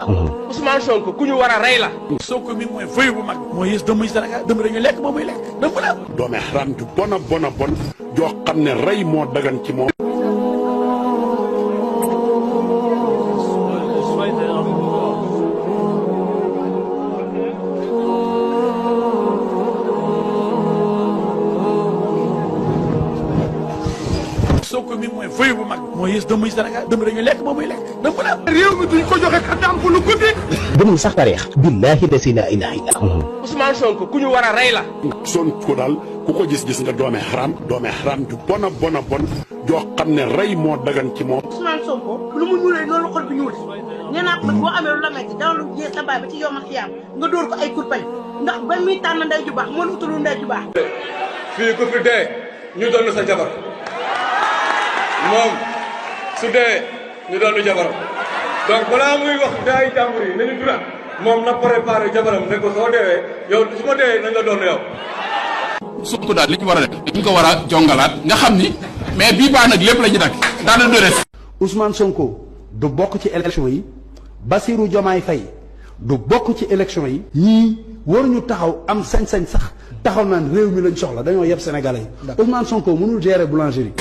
Ousmane Sonko ku ñu war a rey la. Sonko mi mooy feuille bu mag. moo yées dëmm Sénégal dëmm dañu lekk moom muy lekk dëmm la. doome xaram ju bon joo xam ne rey moo dagan ci moom. Sonko mi mooy feuille bu mag. moo yées dëmm Sénégal dëmm dañu lekk moom muy lekk dëmm la. réew mi duñ ko joxe kàddaam ko lu guddi. gëmul sax tariix. billaahi la ilaha illa Ousmane Sonko ku ñu war a rey la. Sonko daal ku ko gis nga doome xaram ju bon joo xam ne rey moo dagan ci moom. Ousmane Sonko lu mu ñuulee noonu xol bi ñuul nee naa boo amee lu la metti dana lu jee sa baay ba ci yow ma xiyaam nga dóor ko ay kurpañ ndax ba muy tànn ndey ju baax moo utalu ndey ju baax. fii ku fi dee ñu doon sa jabar moom su dee ñu doon jabaram donc balaa muy wax daay jàmbur yi nañu duraat moom na préparé jabaram ne ko soo deewee yow su ma deewee nañ la doon yow. Sonko daal li ñu war a def dañ ko war a jongalaat nga xam ni mais bii baax nag lépp la ñu dakk daana do def. Ousmane Sonko du bokk ci élection yi Bassirou Diomaye Faye du bokk ci élection yi ñii waruñu taxaw am sañ-sañ sax taxaw naan réew mi lañ soxla dañoo yeb Sénégalais yi Ousmane Sonko mënul gérer boulangerie